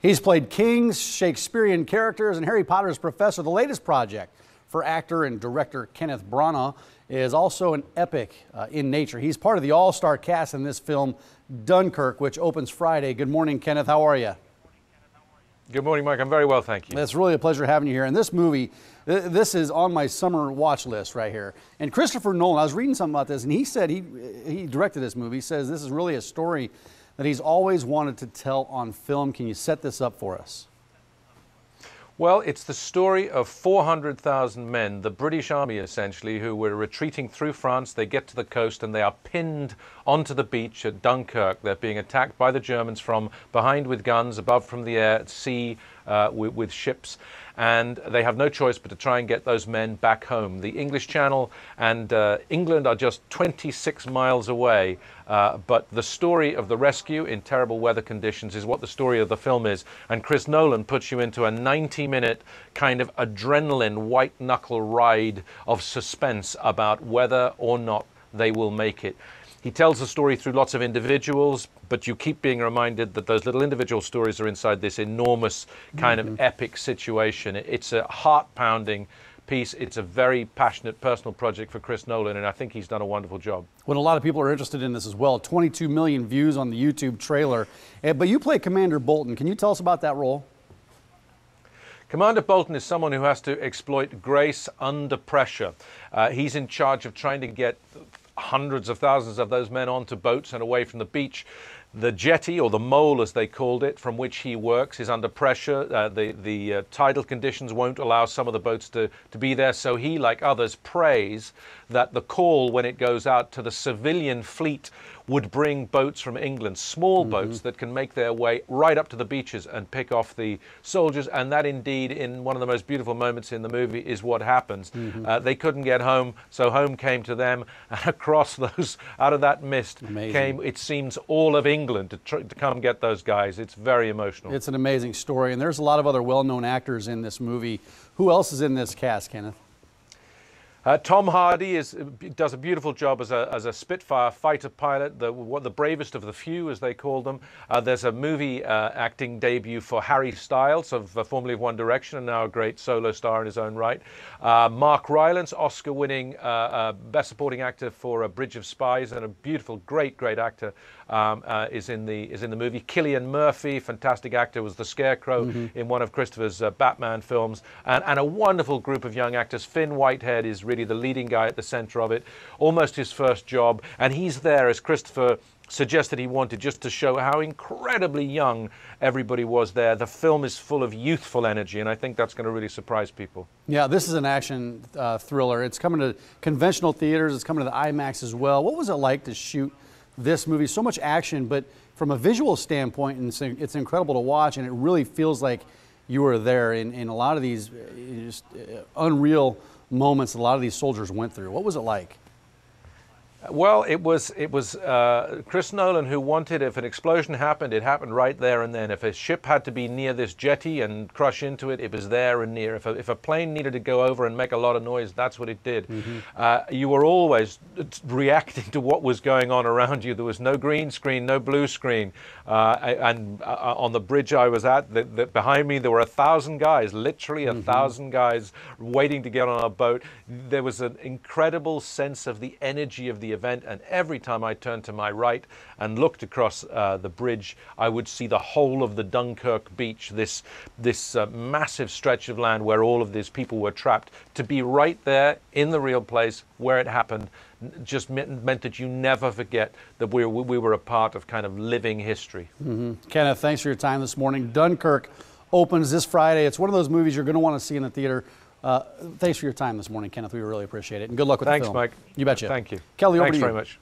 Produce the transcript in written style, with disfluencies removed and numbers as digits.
He's played kings, Shakespearean characters, and Harry Potter's professor. The latest project for actor and director Kenneth Branagh is also an epic in nature. He's part of the all-star cast in this film, Dunkirk, which opens Friday. Good morning, Kenneth. How are you? Good morning, Mike. I'm very well, thank you. It's really a pleasure having you here. And this movie, this is on my summer watch list right here. And Christopher Nolan, I was reading something about this, and he said he directed this movie. He says this is really a story that he's always wanted to tell on film. Can you set this up for us? Well, it's the story of 400,000 men, the British Army essentially, who were retreating through France. They get to the coast and they are pinned onto the beach at Dunkirk. They're being attacked by the Germans from behind with guns, above from the air, at sea with ships. And they have no choice but to try and get those men back home. The English Channel and England are just 26 miles away, but the story of the rescue in terrible weather conditions is what the story of the film is. And Chris Nolan puts you into a 90-minute kind of adrenaline, white-knuckle ride of suspense about whether or not they will make it. He tells the story through lots of individuals, but you keep being reminded that those little individual stories are inside this enormous kind of epic situation. It's a heart-pounding piece. It's a very passionate personal project for Chris Nolan, and I think he's done a wonderful job. Well, a lot of people are interested in this as well. 22 million views on the YouTube trailer. But you play Commander Bolton. Can you tell us about that role? Commander Bolton is someone who has to exploit grace under pressure. He's in charge of trying to get hundreds of thousands of those men onto boats and away from the beach. The jetty, or the mole as they called it, from which he works is under pressure. The tidal conditions won't allow some of the boats to be there, so he, like others, prays that the call when it goes out to the civilian fleet would bring boats from England, small boats that can make their way right up to the beaches and pick off the soldiers. And that indeed, in one of the most beautiful moments in the movie, is what happens. They couldn't get home, so home came to them, and across those, out of that mist, came, it seems, all of England to come get those guys. It's very emotional. It's an amazing story, and there's a lot of other well-known actors in this movie. Who else is in this cast, Kenneth? Tom Hardy does a beautiful job as a Spitfire fighter pilot, the bravest of the few, as they call them. There's a movie acting debut for Harry Styles, formerly of One Direction, and now a great solo star in his own right. Mark Rylance, Oscar-winning Best Supporting Actor for A Bridge of Spies, and a beautiful, great actor, is in the movie. Cillian Murphy, fantastic actor, was the Scarecrow in one of Christopher's Batman films, and a wonderful group of young actors. Finn Whitehead is really the leading guy at the center of it, almost his first job, and he's there, as Christopher suggested he wanted, just to show how incredibly young everybody was there. The film is full of youthful energy, and I think that's going to really surprise people. Yeah, this is an action thriller. It's coming to conventional theaters, it's coming to the IMAX as well. What was it like to shoot this movie? So much action, but from a visual standpoint, it's incredible to watch, and it really feels like you were there in a lot of these just unreal moments a lot of these soldiers went through. What was it like? Well, it was Chris Nolan who wanted, if an explosion happened, it happened right there and then. If a ship had to be near this jetty and crush into it, it was there and near. If a plane needed to go over and make a lot of noise, that's what it did. You were always reacting to what was going on around you. There was no green screen, no blue screen. And on the bridge I was at, behind me, there were 1,000 guys, literally 1,000 guys waiting to get on a boat. There was an incredible sense of the energy of the event, and every time I turned to my right and looked across the bridge, I would see the whole of the Dunkirk beach, this massive stretch of land where all of these people were trapped. To be right there in the real place where it happened just meant that you never forget that we were a part of kind of living history. Kenneth, thanks for your time this morning. Dunkirk opens this Friday. It's one of those movies you're going to want to see in the theater. Thanks for your time this morning, Kenneth. We really appreciate it. And good luck with the film. Thanks, Mike. You betcha. Thank you. Kelly, over to you. Thanks very much.